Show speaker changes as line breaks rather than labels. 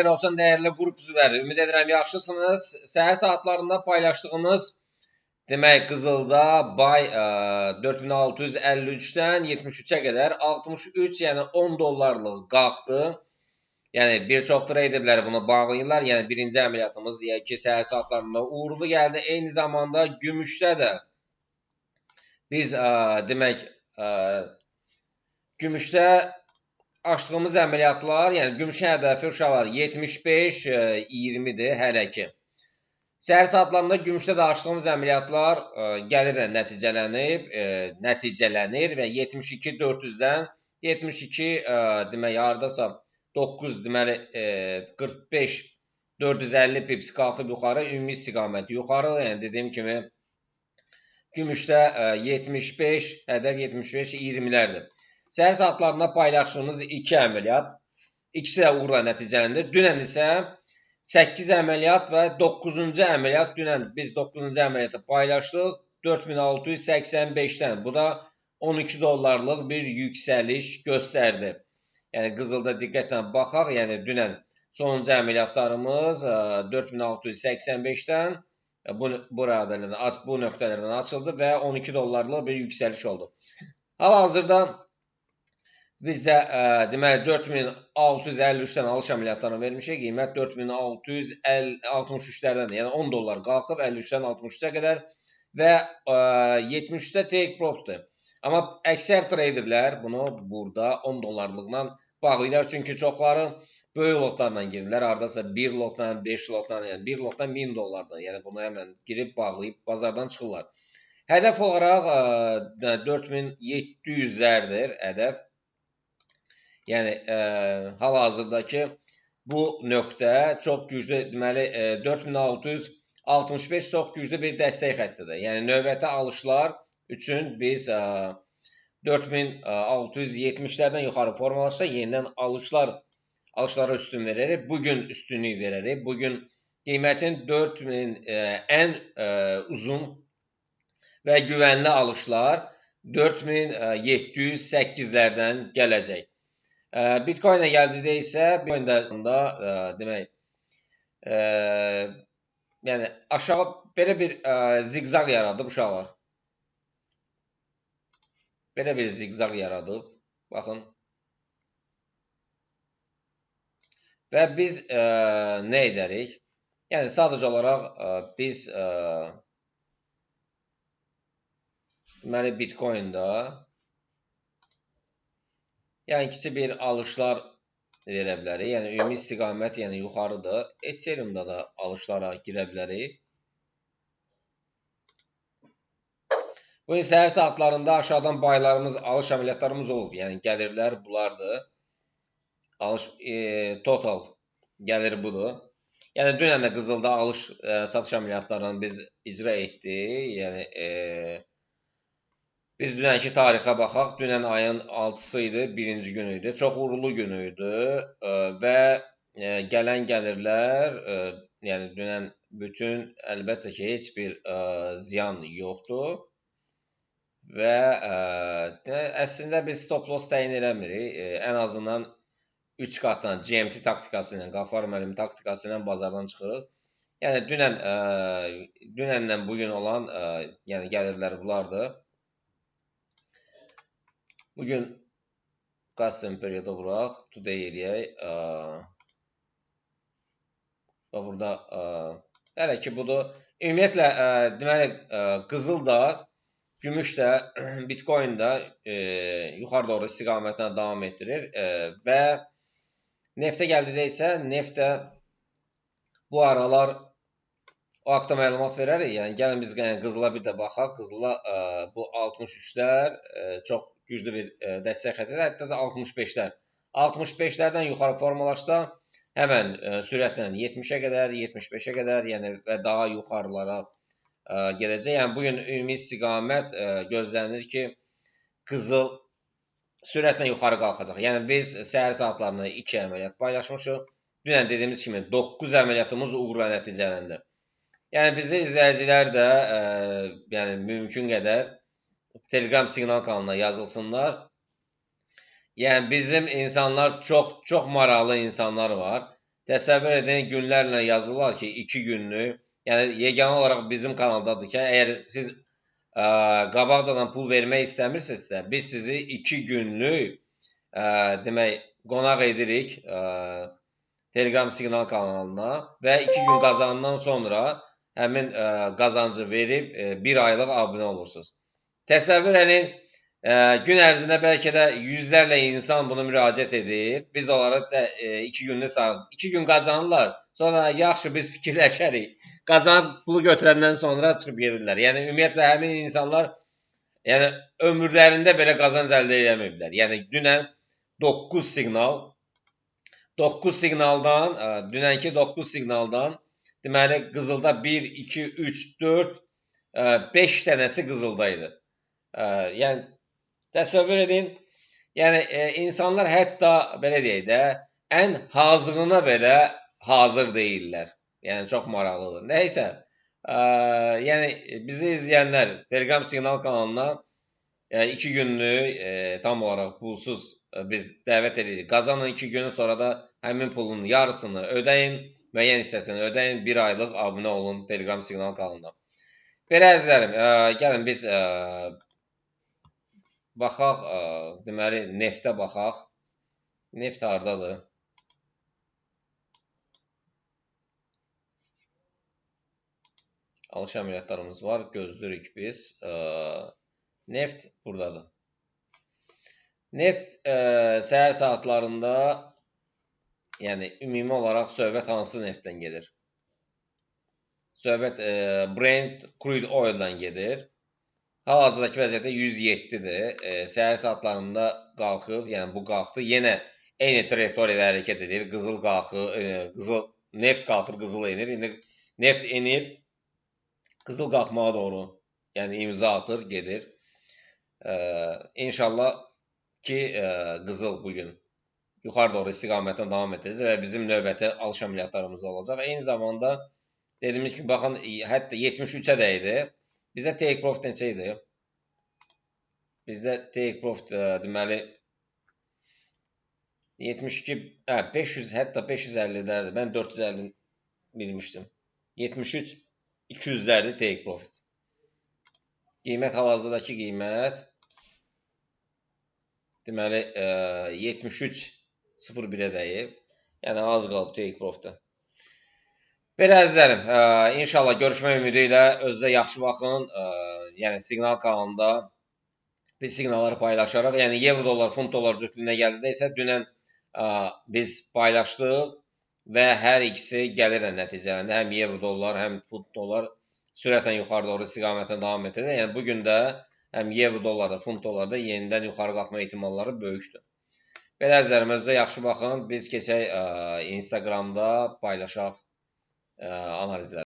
Olsun değerli grup üzvləri, ümid edirəm yaxşısınız. Səhər saatlarında paylaşdığımız demək qızılda bay 4653-dən 73-ə qədər 63, yəni 10 dollarlıq qalxdı. Yəni bir çox treyderlər bunu bağlayırlar. Yəni birinci əməliyyatımız deyək ki, səhər saatlarında uğurlu gəldi. Eyni zamanda gümüşdə də biz demək gümüşdə açdığımız əməliyyatlar, yəni gümüşün hədəfi uşaqlar 75-20-dir hələ ki. Səhər saatlarında gümüşdə də açdığımız əməliyyatlar gəlirlə nəticələnir və 72-400-dən 72 demək hardasa 9 deməli 45 450 pips qalxıb yuxarı, ümumi istiqamət yuxarı, yəni dediyim kimi gümüşdə 75 hədəf 75-20-lərdir. Səhər saatlarında paylaşdığımız 2 əməliyyat, ikisi də uğurla nəticələndi. Dünən isə 8 əməliyyat və 9-cu əməliyyat, dünən biz 9-cu əməliyyatı paylaşdıq 4685-dən. Bu da 12 dollarlıq bir yüksəliş göstərdi. Yəni qızılda diqqətlə baxaq, yəni dünən sonuncu əməliyyatlarımız 4685-dən bu nöqtələrdən açıldı və 12 dollarlıq bir yüksəliş oldu. Hal-hazırda biz də deməli 4653-dən alış əməliyyatlarını vermişik. Qiymət 4663-lərdən, yəni 10 dollar qalxıb 53-dən 63-ə qədər və 73-də take profitdir. Amma əksər treyderlər bunu burada 10 dollarlıqla bağlayırlar. Çünki çoxları böyük lotlarla girirlər. Hardasa 1 lotla, 5 lotla, yəni 1 lotla 1000 dollardan. Yəni bunu həmən girib bağlayıb bazardan çıxırlar. Hədəf olaraq 4700-lərdir hədəf. Yəni hal-hazırdakı bu nöqtə çox güclü, deməli 4665 çox güclü bir dəstək xəttidir. Yəni növbəti alışlar üçün biz 4670-lərdən yuxarı formalaşsa yenidən alışlara üstün verərik. Bugün üstünlük verərik. Bugün qiymətin 4000 ən uzun və güvənli alışlar 4708-lərdən gələcək. Bitcoin-ə gəldikdə isə Bitcoin-də demək yəni aşağı belə bir ziqzaq yaradıb uşaqlar. Belə bir ziqzaq yaradıb. Baxın. Və biz nə edərik? Yəni sadəcə olaraq biz deməli Bitcoin-da yəni kiçik bir alışlar verə bilərik. Yəni ümumi istiqamət yəni yuxarıdır. Ethereum-da da alışlara girə bilərik. Bu səhər saatlarında aşağıdan baylarımız, alış əməliyyatlarımız olub. Yəni gəlirlər bunlardır. Alış total gəlir budur. Yəni dünən də qızılda alış satış əməliyyatlarını biz icra etdik. Yəni biz dünənki tarixə baxaq. Dünən ayın 6-sı idi, birinci günü idi. Çox uğurlu günü idi və gələn gəlirlər, yəni dünən bütün əlbəttə ki, heç bir ziyan yoxdur və əslində biz stop loss təyin eləmirik. Ən azından 3 qatdan GMT taktikası ilə, Qafar müəllim taktikası ilə bazardan çıxırıq. Yəni dünəndən bugün olan yəni gəlirlər bunlardır. Bugün custom perioda vuraq, today eləyək. Burada hələ ki budur. Ümumiyyətlə deməli qızıl da, gümüş də, Bitcoin də yuxarı doğru istiqamətlə davam etdirir və neftə gəldikdə isə neft də bu aralar o haqda məlumat verərik. Yəni gəlin biz qızıla bir də baxaq. Qızıla bu 63-lər çox güclü bir dəstək xəttidir. Hətta da 65-lər. 65-lərdən yuxarı formalaşsa həmən sürətlə 70-ə qədər, 75-ə qədər, yəni və daha yuxarılara gələcək. Yəni bugün ümumi istiqamət gözlənilir ki, qızıl sürətlə yuxarı qalxacaq. Yəni biz səhər saatlarında 2 əməliyyat paylaşmışıq. Dünən dediyimiz kimi 9 əməliyyatımız uğurla nəticələndi. Yəni bizi izləyicilər də yəni mümkün qədər Telegram siqnal kanalına yazılsınlar. Yəni bizim insanlar çox maraqlı insanlar var. Təsəvvür edin, günlərlə yazırlar ki, 2 günlük. Yəni yeganə olaraq bizim kanaldadır ki, əgər siz qabaqcadan pul vermək istəmirsinizsə, biz sizi 2 günlük demək qonaq edirik Telegram siqnal kanalına və 2 gün qazanandan sonra həmin qazancı verib 1 aylıq abunə olursunuz. Təsəvvür edin, gün ərzində bəlkə də yüzlərlə insan bunu müraciət edir. Biz onlara 2 günlük sayılır. 2 gün qazanırlar. Sonra yaxşı biz fikirləşərik. Qazanıb pulu götürəndən sonra çıxıb gedirlər. Yəni ümumiyyətlə həmin insanlar yəni ömürlərində belə qazanc əldə edəməyiblər. Yəni dünən 9 siqnaldan, dünənki 9 siqnaldan deməli qızılda 1, 2, 3, 4, 5 dənəsi qızılda idi. Yəni təsəvvür edin, yəni insanlar hətta belə deyək də, ən hazırına belə hazır deyirlər. Yəni çox maraqlıdır. Nəysə, yəni bizi izləyənlər Telegram siqnal kanalına 2 günlük tam olaraq pulsuz biz dəvət edirik. Qazanın 2 gün sonra da həmin pulun yarısını ödəyin, müəyyən hissəsini ödəyin, 1 aylıq abunə olun Telegram siqnal kanalına. Belə əzizlərim, gəlin biz baxaq, deməli neftə baxaq. Neft hardadır? Alış əməliyyatlarımız var, gözləyirik biz. Neft buradadır. Neft səhər saatlarında, yəni ümumi olaraq söhbət hansı neftdən gedir? Söhbət Brent crude oil'dan gedir. Hal-hazırdakı vəziyyətdə 107-dir. Səhər saatlarında qalxıb, yəni bu qalxdı. Yenə eyni trayektoriyada hərəkət edir. Qızıl qalxır, neft qalxır, qızıl enir. İndi neft enir. Qızıl qalxmağa doğru, yəni imza atır, gedir. İnşallah ki, qızıl bugün yuxarı doğru istiqamətlə davam edəcək və bizim növbəti alış əməliyyatlarımız olacaq. Eyni zamanda dediyimiz kimi, baxın, hətta 73-ə də idi. Bizdə take profit neçə idi? Bizdə take profit deməli 72, 500, hətta 550-lərdir. Mən 450 bilmişdim. 73 200'lərdir take profit. Qiymət hal-hazırdakı qiymət deməli 73.01-ə dəyib. Yəni az qalıb take profitə. Belə əzizlərim, inşallah görüşmək ümidi ilə özünüzə yaxşı baxın. Yəni siqnal kanalında biz siqnalları paylaşaraq, yəni euro dollar, funt dollar cütlüyünə gəldikdə isə dünən biz paylaşdıq və hər ikisi gəlirlə nəticələndi. Həm euro dollar, həm funt dollar sürətlə yuxarı doğru istiqamətlə davam edir. Yəni bugün də həm euro dollarda, funt dollarda yenidən yuxarı qalxma ehtimalları böyükdür. Belə əzizlərim, özünüzə yaxşı baxın. Biz keçək Instagramda paylaşaq analizləri.